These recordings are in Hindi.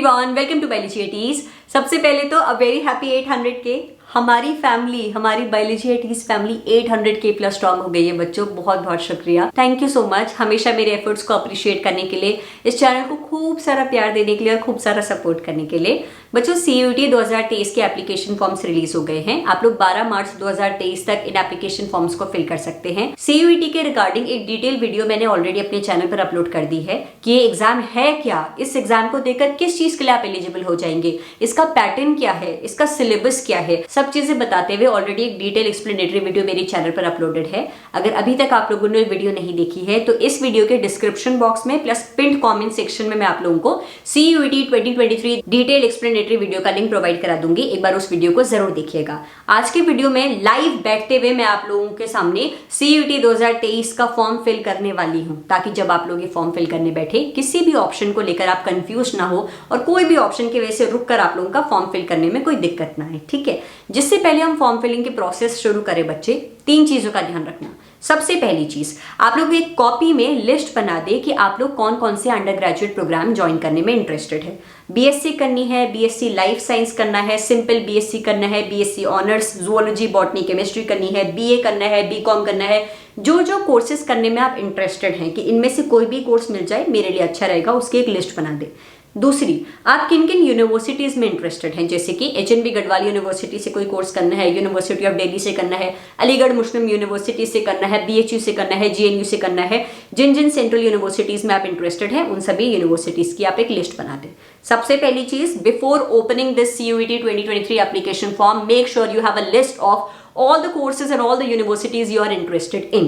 Everyone, welcome to biology eighties. सबसे पहले तो अ वेरी हैप्पी 800 के। हमारी फैमिली, हमारी बायोलॉजी एटीज फैमिली 800 के प्लस स्ट्रॉन्ग हो गई है बच्चों। बहुत बहुत शुक्रिया, थैंक यू सो मच हमेशा मेरे एफर्ट्स को अप्रिशिएट करने के लिए, इस चैनल को खूब सारा प्यार देने के लिए और खूब सारा सपोर्ट करने के लिए। बच्चों, CUET 2023 के एप्लीकेशन फॉर्म्स रिलीज हो गए हैं। आप लोग 12 मार्च 2023 तक इन एप्लीकेशन फॉर्म्स को फिल कर सकते हैं। CUET के रिगार्डिंग एक डिटेल वीडियो मैंने ऑलरेडी अपने चैनल पर अपलोड कर दी है कि ये एग्जाम है क्या, इस एग्जाम को देकर किस चीज के लिए आप एलिजिबल हो जाएंगे, इसका पैटर्न क्या है, इसका सिलेबस क्या है, सब चीजें बताते हुए ऑलरेडी एक डिटेल एक्सप्लेनेटरी वीडियो मेरे चैनल पर अपलोडेड है। अगर अभी तक आप लोगों ने वीडियो नहीं देखी है तो इस वीडियो के डिस्क्रिप्शन बॉक्स में प्लस पिन्ड कमेंट सेक्शन में मैं आप लोगों को CUET 2023 डिटेल एक्सप्लेनेटरी वीडियो का लिंक प्रोवाइड करा दूंगी। एक बार उस वीडियो को जरूर देखिएगा। आज के वीडियो में लाइव बैठते हुए मैं आप लोगों के सामने CUET 2023 का फॉर्म फिल करने वाली हूं, ताकि जब आप लोग ये फॉर्म फिल करने बैठे किसी भी ऑप्शन को लेकर आप कंफ्यूज ना हो और कोई भी ऑप्शन की वजह से रुक कर आप लोगों का फॉर्म फिल करने में कोई दिक्कत ना आए। ठीक है, जिससे पहले हम फॉर्म फिलिंग की प्रोसेस शुरू करें बच्चे, 3 चीजों का ध्यान रखना। सबसे पहली चीज, आप लोग एक कॉपी में लिस्ट बना दे कि आप लोग कौन कौन से अंडर ग्रेजुएट प्रोग्राम ज्वाइन करने में इंटरेस्टेड है। BSc करनी है, BSc लाइफ साइंस करना है, सिंपल BSc करना है, BSc honours zoology botany chemistry करनी है, BA करना है, BCom करना है। जो जो कोर्सेज करने में आप इंटरेस्टेड हैं कि इनमें से कोई भी कोर्स मिल जाए मेरे लिए अच्छा रहेगा, उसकी एक लिस्ट बना दे। दूसरी, आप किन किन यूनिवर्सिटीज में इंटरेस्टेड हैं, जैसे कि HNB गढ़वाल यूनिवर्सिटी से कोई कोर्स करना है, यूनिवर्सिटी ऑफ दिल्ली से करना है, अलीगढ़ मुस्लिम यूनिवर्सिटी से करना है, BHU से करना है, GNU से करना है। जिन जिन सेंट्रल यूनिवर्सिटीज में आप इंटरेस्टेड हैं उन सभी यूनिवर्सिटीज की आप एक लिस्ट बना दें। सबसे पहली चीज, before opening this CUET 2023 application form, make sure you have a list of all the courses and all the universities you are interested in।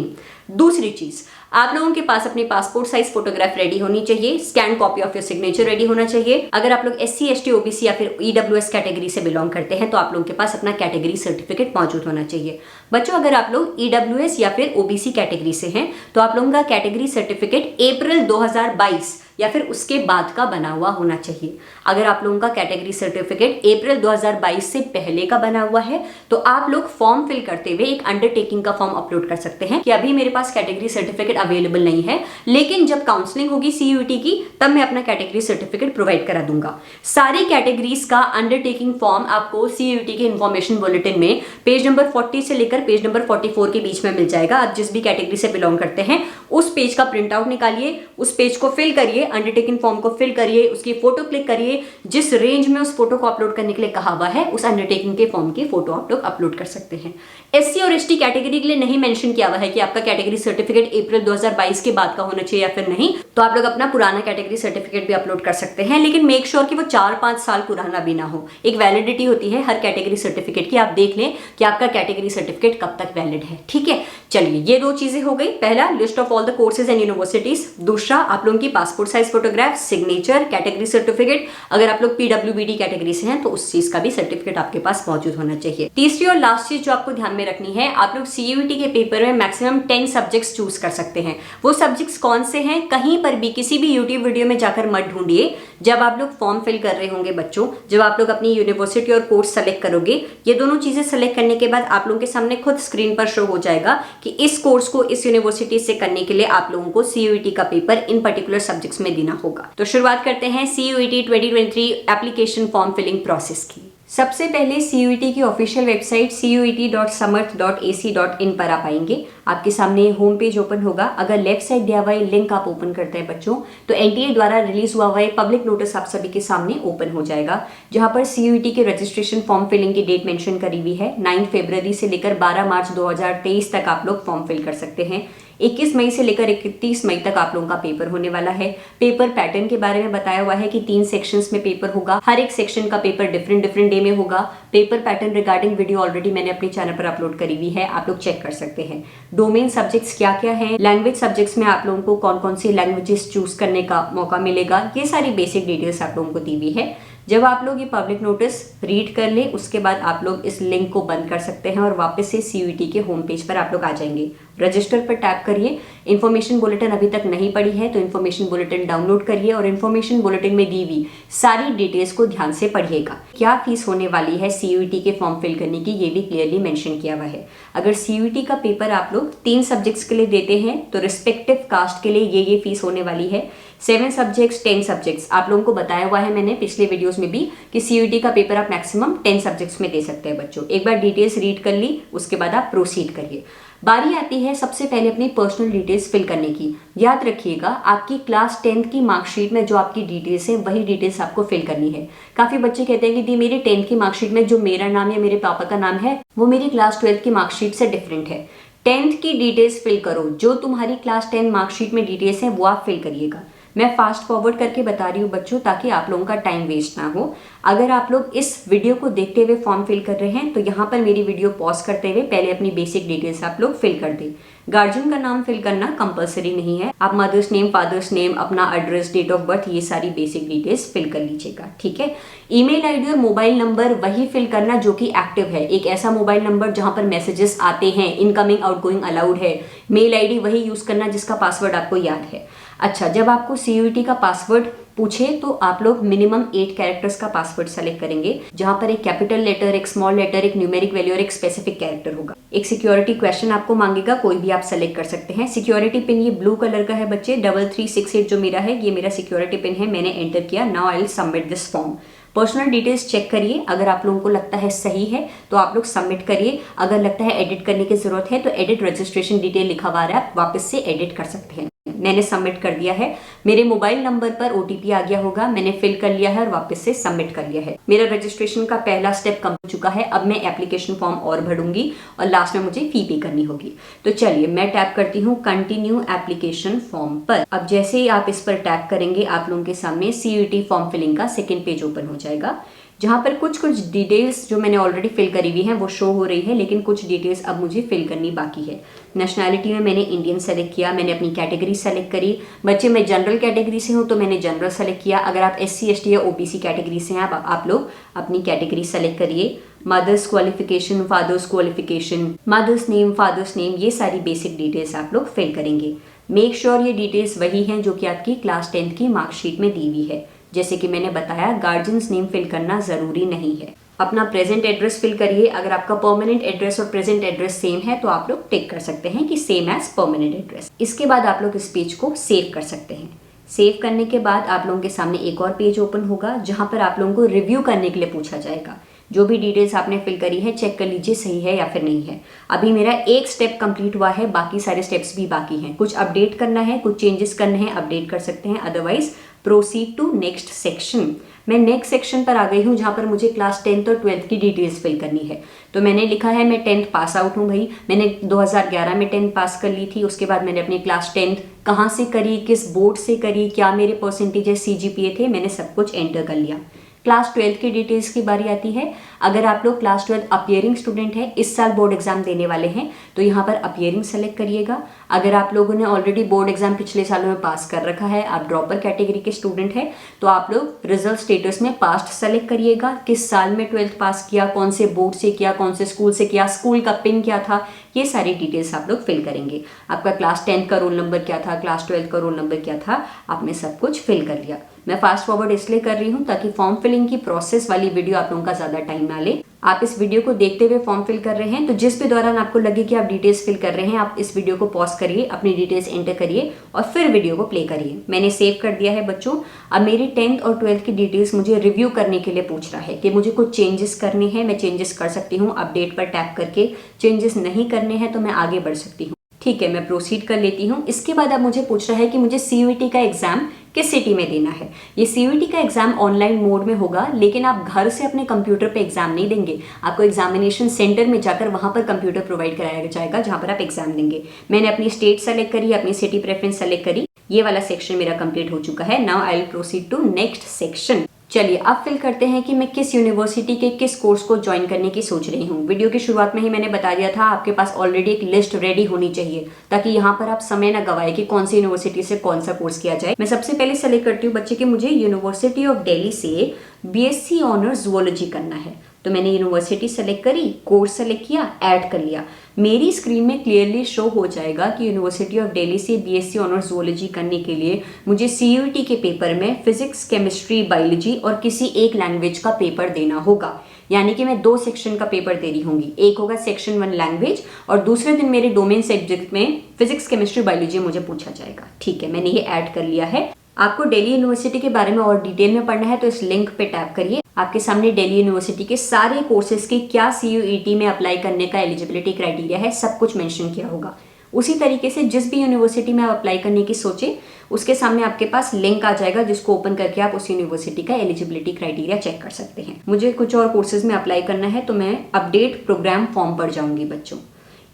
दूसरी चीज, आप लोगों के पास अपनी पासपोर्ट साइज फोटोग्राफ रेडी होनी चाहिए, scan copy of your signature ready होना चाहिए। अगर आप लोग SC ST OBC या फिर EWS कैटेगरी से बिलोंग करते हैं तो आप लोगों के पास अपना कैटेगरी सर्टिफिकेट मौजूद होना चाहिए। बच्चों, अगर आप लोग EWS या फिर OBC कैटेगरी से हैं तो आप लोगों का कैटेगरी सर्टिफिकेट अप्रैल 2022 या फिर उसके बाद का बना हुआ होना चाहिए। अगर आप लोगों का कैटेगरी सर्टिफिकेट अप्रैल 2022 से पहले का बना हुआ है तो आप लोग फॉर्म फिल करते हुए एक अंडरटेकिंग का फॉर्म अपलोड कर सकते हैं कि अभी मेरे पास कैटेगरी सर्टिफिकेट अवेलेबल नहीं है, लेकिन जब काउंसलिंग होगी CUET की तब मैं अपना कैटेगरी सर्टिफिकेट प्रोवाइड करा दूंगा। सारी कैटेगरीज का अंडरटेकिंग फॉर्म आपको CUET के इंफॉर्मेशन बुलेटिन में पेज नंबर 40 से लेकर पेज नंबर 44 के बीच में मिल जाएगा। आप जिस भी कैटेगरी से बिलोंग करते हैं उस पेज का प्रिंट आउट निकालिए, उस पेज को फिल करिए, अंडरटेकिंग फॉर्म को फिल करिए, उसकी फोटो क्लिक करिए। जिस रेंज में उस फोटो को अपलोड करने के लिए कहा हुआ है उस अंडरटेकिंग के फॉर्म की फोटो आप लोग अपलोड कर सकते हैं। SC और ST कैटेगरी के लिए नहीं मेंशन किया हुआ है कि आपका कैटेगरी सर्टिफिकेट अप्रैल 2022 के बाद का होना चाहिए या फिर नहीं, तो आप लोग अपना पुराना कैटेगरी सर्टिफिकेट भी अपलोड कर सकते हैं, लेकिन मेक श्योर कि वो 4-5 साल पुराना भी ना हो। एक वैलिडिटी होती है हर कैटेगरी सर्टिफिकेट की, आप देख लें कि आपका कैटेगरी सर्टिफिकेट कब तक वैलिड है। ठीक है, चलिए ये 2 चीजें हो गई। पहला, list of all the courses and universities. दूसरा, आप लोगों की passport size photograph, signature, category certificate. अगर आप लोग PWBD कैटेगरी से हैं तो उस चीज का भी सर्टिफिकेट आपके पास मौजूद होना चाहिए। तीसरी और लास्ट चीज जो आपको ध्यान में रखनी है, आप लोग CUET के पेपर में मैक्सिमम 10 सब्जेक्ट्स चूज कर सकते हैं। वो सब्जेक्ट्स कौन से हैं, कहीं पर भी किसी भी YouTube वीडियो में जाकर मत ढूंढिए। जब आप लोग फॉर्म फिल कर रहे होंगे बच्चों, जब आप लोग अपनी यूनिवर्सिटी और कोर्स सेलेक्ट करोगे, ये दोनों चीजें सेलेक्ट करने के बाद आप लोगों के सामने खुद स्क्रीन पर शो हो जाएगा कि इस कोर्स को इस यूनिवर्सिटी से करने के लिए आप लोगों को CUET का पेपर इन पर्टिकुलर सब्जेक्ट्स में देना होगा। तो शुरुआत करते हैं CUET 2023 application form filling process की। सबसे पहले CUET की ऑफिशियल वेबसाइट cuet.samarth.ac.in पर आप आएंगे। आपके सामने होम पेज ओपन होगा। अगर लेफ्ट साइड दिया हुआ लिंक आप ओपन करते हैं बच्चों तो NTA द्वारा रिलीज हुआ हुआ पब्लिक नोटिस आप सभी के सामने ओपन हो जाएगा, जहां पर CUET के रजिस्ट्रेशन फॉर्म फिलिंग की डेट मेंशन करी हुई है। 9 फरवरी से लेकर 12 मार्च 2023 तक आप लोग फॉर्म फिल कर सकते हैं। 21 मई से लेकर 31 मई तक आप लोगों का पेपर होने वाला है। पेपर पैटर्न के बारे में बताया हुआ है कि 3 सेक्शंस में पेपर होगा। हर एक सेक्शन का पेपर डिफरेंट डे में होगा। Paper pattern regarding video already मैंने अपने चैनल पर अपलोड करी हुई है, आप लोग चेक कर सकते हैं। डोमेन सब्जेक्ट्स क्या क्या हैं, लैंग्वेज सब्जेक्ट्स में आप लोगों को कौन कौन सी लैंग्वेजेस चूज करने का मौका मिलेगा, ये सारी बेसिक डिटेल्स आप लोगों को दी हुई है। जब आप लोग ये पब्लिक नोटिस रीड कर ले उसके बाद आप लोग इस लिंक को बंद कर सकते हैं और वापस से CUET के होम पेज पर आप लोग आ जाएंगे। रजिस्टर पर टैप करिए। इन्फॉर्मेशन बुलेटिन अभी तक नहीं पड़ी है तो इन्फॉर्मेशन बुलेटिन डाउनलोड करिए और इन्फॉर्मेशन बुलेटिन में दी हुई सारी डिटेल्स को ध्यान से पढ़िएगा। क्या फीस होने वाली है CUET के फॉर्म फिल करने की, ये भी क्लियरली मेंशन किया हुआ है। अगर CUET का पेपर आप लोग 3 सब्जेक्ट्स के लिए देते हैं तो रिस्पेक्टिव कास्ट के लिए ये फीस होने वाली है। 7 सब्जेक्ट्स 10 सब्जेक्ट्स आप लोगों को बताया हुआ है मैंने पिछले वीडियोस में भी कि सीयूईटी का पेपर आप मैक्सिमम 10 सब्जेक्ट्स में दे सकते हैं बच्चों। एक बार डिटेल्स रीड कर ली, उसके बाद आप प्रोसीड करिए। बारी आती है सबसे पहले अपनी पर्सनल डिटेल्स फिल करने की। याद रखिएगा आपकी क्लास 10th की मार्कशीट में जो आपकी डिटेल्स है वही डिटेल्स आपको फिल करनी है। काफी बच्चे कहते हैं कि दी मेरी 10th की मार्कशीट में जो मेरा नाम या मेरे पापा का नाम है वो मेरी क्लास 12th की मार्कशीट से डिफरेंट है। 10th की डिटेल्स फिल करो, जो तुम्हारी क्लास 10 मार्कशीट में डिटेल्स है वो आप फिल करिएगा। मैं फास्ट फॉरवर्ड करके बता रही हूँ बच्चों ताकि आप लोगों का टाइम वेस्ट ना हो। अगर आप लोग इस वीडियो को देखते हुए फॉर्म फिल कर रहे हैं तो यहाँ पर मेरी वीडियो पॉज करते हुए पहले अपनी बेसिक डिटेल्स आप लोग फिल कर दें। गार्जियन का नाम फिल करना कंपलसरी नहीं है, आप मदर्स नेम, फादर्स नेम, अपना एड्रेस, डेट ऑफ बर्थ, ये सारी बेसिक डिटेल्स फिल कर लीजिएगा, ठीक है। ईमेल आईडी और मोबाइल नंबर वही फिल करना जो कि एक्टिव है। एक ऐसा मोबाइल नंबर जहां पर मैसेजेस आते हैं, इनकमिंग आउटगोइंग अलाउड है। मेल आईडी वही यूज करना जिसका पासवर्ड आपको याद है। अच्छा, जब आपको सीयूईटी का पासवर्ड पूछे तो आप लोग मिनिमम 8 कैरेक्टर्स का पासवर्ड सेलेक्ट करेंगे, जहां पर एक कैपिटल लेटर, एक स्मॉल लेटर, एक न्यूमेरिक वैल्यू और एक स्पेसिफिक कैरेक्टर होगा। एक सिक्योरिटी क्वेश्चन आपको मांगेगा, कोई भी आप सेलेक्ट कर सकते हैं। सिक्योरिटी पिन ये ब्लू कलर का है बच्चे, 3368 जो मेरा है ये मेरा सिक्योरिटी पिन है, मैंने एंटर किया। Now I will submit this form. Personal details check करिए, अगर आप लोगों को लगता है सही है तो आप लोग सबमिट करिए। अगर लगता है एडिट करने की जरूरत है तो एडिट रजिस्ट्रेशन डिटेल लिखा हुआ है, आप वापस से एडिट कर सकते हैं। मैंने सबमिट कर दिया है। मेरे मोबाइल नंबर पर ओटीपी आ गया होगा, मैंने फिल कर लिया है और वापस से सबमिट कर लिया है। मेरा रजिस्ट्रेशन का पहला स्टेप कंप्लीट चुका है। अब मैं एप्लीकेशन फॉर्म और भरूंगी और लास्ट में मुझे फी पे करनी होगी। तो चलिए मैं टैप करती हूँ कंटिन्यू एप्लीकेशन फॉर्म पर। अब जैसे ही आप इस पर टैप करेंगे आप लोगों के सामने सीयूईटी फॉर्म फिलिंग का सेकेंड पेज ओपन हो जाएगा, जहां पर कुछ डिटेल्स जो मैंने ऑलरेडी फिल करी हुई हैं वो शो हो रही है, लेकिन कुछ डिटेल्स अब मुझे फिल करनी बाकी है। नेशनैलिटी में मैंने इंडियन सेलेक्ट किया, मैंने अपनी कैटेगरी सेलेक्ट करी। बच्चे मैं जनरल कैटेगरी से हूं तो मैंने जनरल सेलेक्ट किया। अगर आप SC ST या OBC कैटेगरी से हैं आप लोग अपनी कैटेगरी सेलेक्ट करिए। Mother's qualification, father's qualification, mother's name, father's name, ये सारी बेसिक डिटेल्स आप लोग फिल करेंगे। मेक श्योर ये डिटेल्स वही हैं जो कि आपकी क्लास 10th की मार्कशीट में दी हुई है। जैसे कि मैंने बताया गार्जियंस नेम फिल करना जरूरी नहीं है। अपना प्रेजेंट एड्रेस फिल करिए। अगर आपका परमानेंट एड्रेस और प्रेजेंट एड्रेस सेम है तो आप लोग टिक कर सकते हैं कि सेम एज परमानेंट एड्रेस। इसके बाद आप लोग इस पेज को सेव कर सकते हैं। सेव करने के बाद आप लोगों के सामने एक और पेज ओपन होगा जहां पर आप लोगों को रिव्यू करने के लिए पूछा जाएगा। जो भी डिटेल्स आपने फिल करी है चेक कर लीजिए सही है या फिर नहीं है। अभी मेरा एक स्टेप कंप्लीट हुआ है, बाकी सारे स्टेप्स भी बाकी हैं। कुछ अपडेट करना है, कुछ चेंजेस करने हैं, अपडेट कर सकते हैं, otherwise proceed to next section. मैं नेक्स्ट सेक्शन पर आ गई हूँ जहाँ पर मुझे क्लास 10th और 12th की डिटेल्स फिल करनी है। तो मैंने लिखा है मैं 10th पास आउट हूँ भाई, मैंने 2011 में 10th पास कर ली थी। उसके बाद मैंने अपनी क्लास 10th कहाँ से करी, किस बोर्ड से करी, क्या मेरे परसेंटेजेस CGPA थे, मैंने सब कुछ एंटर कर लिया। क्लास 12th की डिटेल्स की बारी आती है। अगर आप लोग क्लास 12 अपियरिंग स्टूडेंट हैं, इस साल बोर्ड एग्जाम देने वाले हैं, तो यहाँ पर अपियरिंग सेलेक्ट करिएगा। अगर आप लोगों ने ऑलरेडी बोर्ड एग्जाम पिछले सालों में पास कर रखा है, आप ड्रॉपर कैटेगरी के स्टूडेंट हैं, तो आप लोग रिजल्ट स्टेटस में पास्ट सेलेक्ट करिएगा। किस साल में 12th पास किया, कौन से बोर्ड से किया, कौन से स्कूल से किया, स्कूल का पिन क्या था, ये सारी डिटेल्स आप लोग फिल करेंगे। आपका क्लास 10th का रोल नंबर क्या था, क्लास 12th का रोल नंबर क्या था, आपने सब कुछ फिल कर लिया। मैं फास्ट फॉरवर्ड इसलिए कर रही हूँ ताकि फॉर्म फिलिंग की प्रोसेस वाली वीडियो आप लोगों का ज्यादा टाइम ना ले। आप इस वीडियो को देखते हुए फॉर्म फिल कर रहे हैं तो जिस भी दौरान आपको लगे कि आप डिटेल्स फिल कर रहे हैं, आप इस वीडियो को पॉज करिए, अपनी डिटेल्स एंटर करिए और फिर वीडियो को प्ले करिए। मैंने सेव कर दिया है बच्चों। अब मेरी 10th और 12th की डिटेल्स मुझे रिव्यू करने के लिए पूछ रहा है कि मुझे कुछ चेंजेस करने हैं। मैं चेंजेस कर सकती हूँ अपडेट पर टैप करके। चेंजेस नहीं करने हैं तो मैं आगे बढ़ सकती हूँ। ठीक है, मैं प्रोसीड कर लेती हूँ। इसके बाद अब मुझे पूछ रहा है कि मुझे CUET का एग्जाम किस सिटी में देना है। ये CUET का एग्जाम ऑनलाइन मोड में होगा, लेकिन आप घर से अपने कंप्यूटर पे एग्जाम नहीं देंगे। आपको एग्जामिनेशन सेंटर में जाकर वहां पर कंप्यूटर प्रोवाइड कराया जाएगा जहां पर आप एग्जाम देंगे। मैंने अपनी स्टेट सेलेक्ट करी, अपनी सिटी प्रेफरेंस सेलेक्ट करी। ये वाला सेक्शन मेरा कंप्लीट हो चुका है। Now I will proceed to next section. चलिए अब फिल करते हैं कि मैं किस यूनिवर्सिटी के किस कोर्स को ज्वाइन करने की सोच रही हूँ। वीडियो की शुरुआत में ही मैंने बता दिया था आपके पास ऑलरेडी एक लिस्ट रेडी होनी चाहिए ताकि यहाँ पर आप समय ना गवाए कि कौन सी यूनिवर्सिटी से कौन सा कोर्स किया जाए। मैं सबसे पहले सेलेक्ट करती हूँ बच्चे कि मुझे यूनिवर्सिटी ऑफ दिल्ली से BSc ऑनर्स जूलॉजी करना है। तो मैंने यूनिवर्सिटी सेलेक्ट करी, कोर्स सेलेक्ट किया, ऐड कर लिया। मेरी स्क्रीन में क्लियरली शो हो जाएगा कि यूनिवर्सिटी ऑफ दिल्ली से BSc ऑनर्स जूलॉजी करने के लिए मुझे CUET के पेपर में फिजिक्स, केमिस्ट्री, बायोलॉजी और किसी एक लैंग्वेज का पेपर देना होगा। यानी कि मैं 2 सेक्शन का पेपर दे रही होंगी। एक होगा सेक्शन 1 लैंग्वेज और दूसरे दिन मेरे डोमेन सब्जेक्ट में फिजिक्स, केमिस्ट्री, बायोलॉजी मुझे पूछा जाएगा। ठीक है, मैंने ये ऐड कर लिया है। आपको दिल्ली यूनिवर्सिटी के बारे में और डिटेल में पढ़ना है तो इस लिंक पे टैप करिए। आपके सामने दिल्ली यूनिवर्सिटी के सारे कोर्सेज के क्या CUET में अप्लाई करने का एलिजिबिलिटी क्राइटेरिया है, सब कुछ मेंशन किया होगा। उसी तरीके से जिस भी यूनिवर्सिटी में आप अप्लाई करने की सोचे उसके सामने आपके पास लिंक आ जाएगा, जिसको ओपन करके आप उस यूनिवर्सिटी का एलिजिबिलिटी क्राइटेरिया चेक कर सकते हैं। मुझे कुछ और कोर्सेज में अप्लाई करना है तो मैं अपडेट प्रोग्राम फॉर्म पर जाऊंगी बच्चों।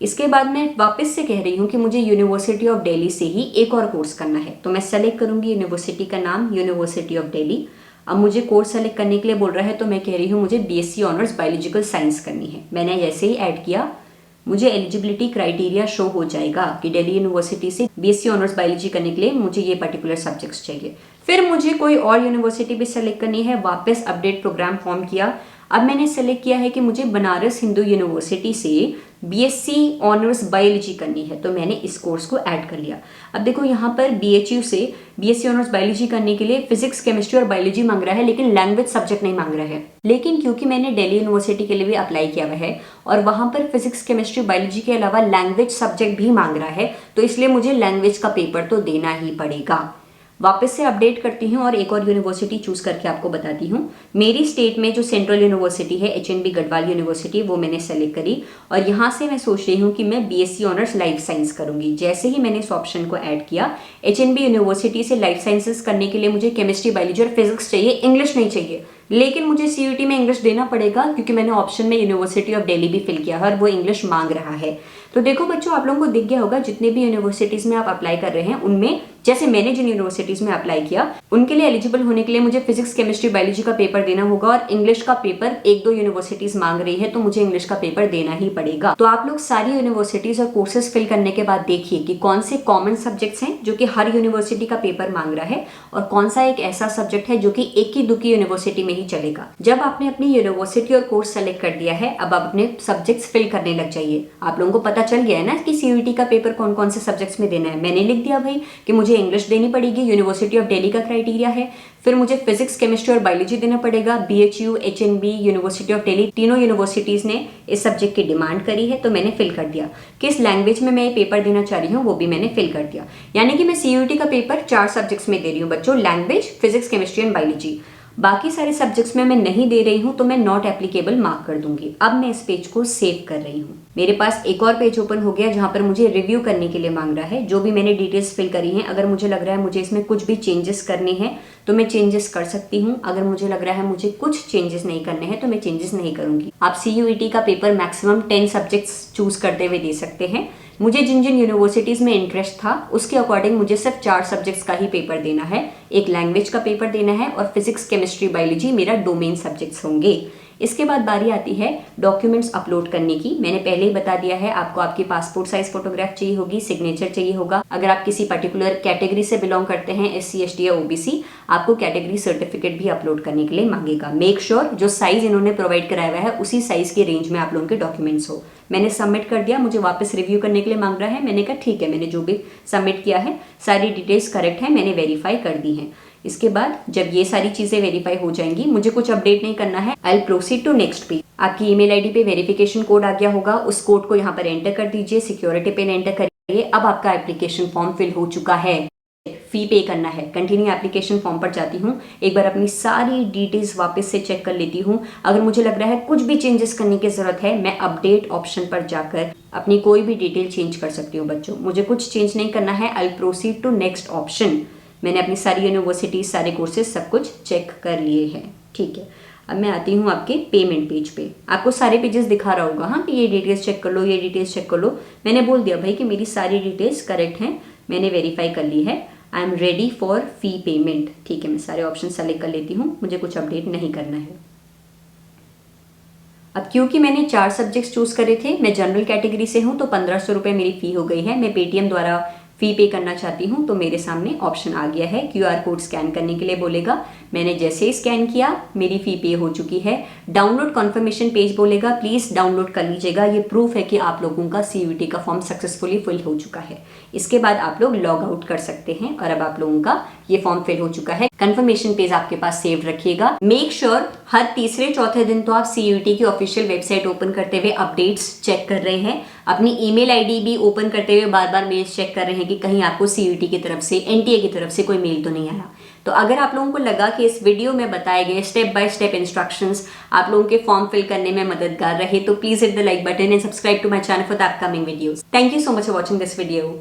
इसके बाद मैं वापस से कह रही हूँ कि मुझे यूनिवर्सिटी ऑफ दिल्ली से ही एक और कोर्स करना है, तो मैं सेलेक्ट करूंगी यूनिवर्सिटी का नाम, यूनिवर्सिटी ऑफ दिल्ली। अब मुझे कोर्स सेलेक्ट करने के लिए बोल रहा है तो मैं कह रही हूँ मुझे BSc ऑनर्स बायोलॉजिकल साइंस करनी है। मैंने जैसे ही ऐड किया मुझे एलिजिबिलिटी क्राइटेरिया शो हो जाएगा कि दिल्ली यूनिवर्सिटी से BSc ऑनर्स बायोलॉजी करने के लिए मुझे ये पर्टिकुलर सब्जेक्ट्स चाहिए। फिर मुझे कोई और यूनिवर्सिटी भी सेलेक्ट करनी है, वापस अपडेट प्रोग्राम फॉर्म किया। अब मैंने सेलेक्ट किया है कि मुझे बनारस हिंदू यूनिवर्सिटी से BSc ऑनर्स बायोलॉजी करनी है, तो मैंने इस कोर्स को ऐड कर लिया। अब देखो यहाँ पर BHU से BSc ऑनर्स बायोलॉजी करने के लिए फिजिक्स, केमिस्ट्री और बायोलॉजी मांग रहा है, लेकिन लैंग्वेज सब्जेक्ट नहीं मांग रहा है। लेकिन क्योंकि मैंने दिल्ली यूनिवर्सिटी के लिए भी अप्लाई किया हुआ है और वहां पर फिजिक्स, केमिस्ट्री, बायोलॉजी के अलावा लैंग्वेज सब्जेक्ट भी मांग रहा है, तो इसलिए मुझे लैंग्वेज का पेपर तो देना ही पड़ेगा। वापस से अपडेट करती हूँ और एक और यूनिवर्सिटी चूज करके आपको बताती हूँ। मेरी स्टेट में जो सेंट्रल यूनिवर्सिटी है HNB गढ़वाल यूनिवर्सिटी, वो मैंने सेलेक्ट करी और यहाँ से मैं सोच रही हूँ कि मैं BSc ऑनर्स लाइफ साइंस करूंगी। जैसे ही मैंने इस ऑप्शन को ऐड किया, HNB यूनिवर्सिटी से लाइफ साइंसेस करने के लिए मुझे केमिस्ट्री, बायोलॉजी और फिजिक्स चाहिए, इंग्लिश नहीं चाहिए। लेकिन मुझे CUET में इंग्लिश देना पड़ेगा क्योंकि मैंने ऑप्शन में यूनिवर्सिटी ऑफ दिल्ली भी फिल किया है और वो इंग्लिश मांग रहा है। तो देखो बच्चों, आप लोगों को दिख गया होगा जितने भी यूनिवर्सिटीज में आप अप्लाई कर रहे हैं उनमें, जैसे मैंने जिन यूनिवर्सिटीज में अप्लाई किया उनके लिए एलिजिबल होने के लिए मुझे फिजिक्स, केमिस्ट्री, बायोलॉजी का पेपर देना होगा और इंग्लिश का पेपर 1-2 यूनिवर्सिटीज मांग रही है, तो मुझे इंग्लिश का पेपर देना ही पड़ेगा। तो आप लोग सारी यूनिवर्सिटीज और कोर्सेज फिल करने के बाद देखिए कि कौन से कॉमन सब्जेक्ट्स हैं जो कि हर यूनिवर्सिटी का पेपर मांग रहा है और कौन सा एक ऐसा सब्जेक्ट है जो कि एक ही दुखी यूनिवर्सिटी में ही चलेगा। जब आपने अपनी यूनिवर्सिटी और कोर्स सेलेक्ट कर दिया है, अब आप अपने सब्जेक्ट्स फिल करने लग जाइए। आप लोगों को पता चल गया है ना कि CUET का पेपर कौन कौन से सब्जेक्ट्स में देना है। मैंने लिख दिया भाई कि मुझे इंग्लिश देनी पड़ेगी, यूनिवर्सिटी ऑफ दिल्ली का क्राइटेरिया है। फिर मुझे फिजिक्स, केमिस्ट्री और बायोलॉजी देना पड़ेगा। BHU, HNB, university of Delhi, तीनों यूनिवर्सिटीज ने इस सब्जेक्ट की डिमांड करी है, तो मैंने फिल कर दिया। किस लैंग्वेज में मैं ये पेपर देना चाह रही हूँ वो भी मैंने फिल कर दिया। यानी कि मैं CUET का पेपर 4 सब्जेक्ट्स में दे रही हूँ बच्चों, language, physics, chemistry and biology. बाकी सारे सब्जेक्ट्स में मैं नहीं दे रही हूँ तो मैं नॉट एप्लीकेबल मार्क कर दूंगी। अब मैं इस पेज को सेव कर रही हूँ। मेरे पास एक और पेज ओपन हो गया जहां पर मुझे रिव्यू करने के लिए मांग रहा है जो भी मैंने डिटेल्स फिल करी हैं। अगर मुझे लग रहा है मुझे इसमें कुछ भी चेंजेस करने हैं तो मैं चेंजेस कर सकती हूँ। अगर मुझे लग रहा है मुझे कुछ चेंजेस नहीं करने हैं तो मैं चेंजेस नहीं करूंगी। आप CUET का पेपर मैक्सिमम 10 सब्जेक्ट्स चूज करते हुए दे सकते हैं। मुझे जिन जिन यूनिवर्सिटीज में इंटरेस्ट था उसके अकॉर्डिंग मुझे सिर्फ 4 सब्जेक्ट्स का ही पेपर देना है। एक लैंग्वेज का पेपर देना है और फिजिक्स, केमिस्ट्री, बायोलॉजी मेरा डोमेन सब्जेक्ट्स होंगे। इसके बाद बारी आती है डॉक्यूमेंट्स अपलोड करने की। मैंने पहले ही बता दिया है आपको आपकी पासपोर्ट साइज फोटोग्राफ चाहिए होगी, सिग्नेचर चाहिए होगा। अगर आप किसी पर्टिकुलर कैटेगरी से बिलोंग करते हैं, SC, ST या OBC, आपको कैटेगरी सर्टिफिकेट भी अपलोड करने के लिए मांगेगा। मेक श्योर जो साइज इन्होंने प्रोवाइड कराया हुआ है उसी साइज की रेंज में आप लोगों के डॉक्यूमेंट्स हो। मैंने सबमिट कर दिया, मुझे वापस रिव्यू करने के लिए मांग रहा है। मैंने कहा ठीक है, मैंने जो भी सबमिट किया है सारी डिटेल्स करेक्ट है, मैंने वेरीफाई कर दी है। इसके बाद जब ये सारी चीजें वेरीफाई हो जाएंगी, मुझे कुछ अपडेट नहीं करना है। I will proceed to next page. आपकी ईमेल आईडी पे वेरिफिकेशन कोड आ गया होगा, उस कोड को यहाँ पर एंटर कर दीजिए, सिक्योरिटी पिन एंटर करिए। अब आपका एप्लीकेशन फॉर्म फिल हो चुका है। फी पे करना है। कंटिन्यू एप्लीकेशन फॉर्म पर जाती हूँ, एक बार अपनी सारी डिटेल्स वापस से चेक कर लेती हूँ। अगर मुझे लग रहा है कुछ भी चेंजेस करने की जरूरत है, मैं अपडेट ऑप्शन पर जाकर अपनी कोई भी डिटेल चेंज कर सकती हूँ। बच्चों मुझे कुछ चेंज नहीं करना है। I will proceed to next option. मैंने अपनी सारी यूनिवर्सिटीज, सारे कोर्सेज सब कुछ चेक कर लिए हैं। ठीक है, अब मैं आती हूँ आपके पेमेंट पेज पे। आपको सारे पेजेस दिखा रहा होगा हाँ कि ये डिटेल्स चेक कर लो, ये डिटेल्स चेक कर लो। मैंने बोल दिया भाई कि मेरी सारी डिटेल्स करेक्ट हैं, मैंने वेरीफाई कर ली है। I am ready for fee payment. ठीक है, मैं सारे ऑप्शन सेलेक्ट कर लेती हूँ, मुझे कुछ अपडेट नहीं करना है। अब क्योंकि मैंने 4 सब्जेक्ट्स चूज करे थे, मैं जनरल कैटेगरी से हूँ, तो 1500 रुपये मेरी फी हो गई है। मैं पेटीएम द्वारा फी पे करना चाहती हूँ, तो मेरे सामने ऑप्शन आ गया है, QR कोड स्कैन करने के लिए बोलेगा। मैंने जैसे ही स्कैन किया मेरी फी पे हो चुकी है। डाउनलोड कन्फर्मेशन पेज बोलेगा, प्लीज डाउनलोड कर लीजिएगा, ये प्रूफ है कि आप लोगों का CUET का फॉर्म सक्सेसफुली फिल हो चुका है। इसके बाद आप लोग लॉग आउट कर सकते हैं और अब आप लोगों का ये फॉर्म फिल हो चुका है। कन्फर्मेशन पेज आपके पास सेव रखिएगा। मेक श्योर हर तीसरे चौथे दिन तो आप CUET की ऑफिशियल वेबसाइट ओपन करते हुए अपडेट्स चेक कर रहे हैं। अपनी ईमेल आईडी भी ओपन करते हुए बार बार मेल्स चेक कर रहे हैं कि कहीं आपको सीयूईटी की तरफ से, एनटीए की तरफ से कोई मेल तो नहीं आया। तो अगर आप लोगों को लगा कि इस वीडियो में बताए गए स्टेप बाय स्टेप इंस्ट्रक्शंस आप लोगों के फॉर्म फिल करने में मददगार रहे, तो please hit the like button and subscribe to my channel for the upcoming videos. Thank you so much for watching this video.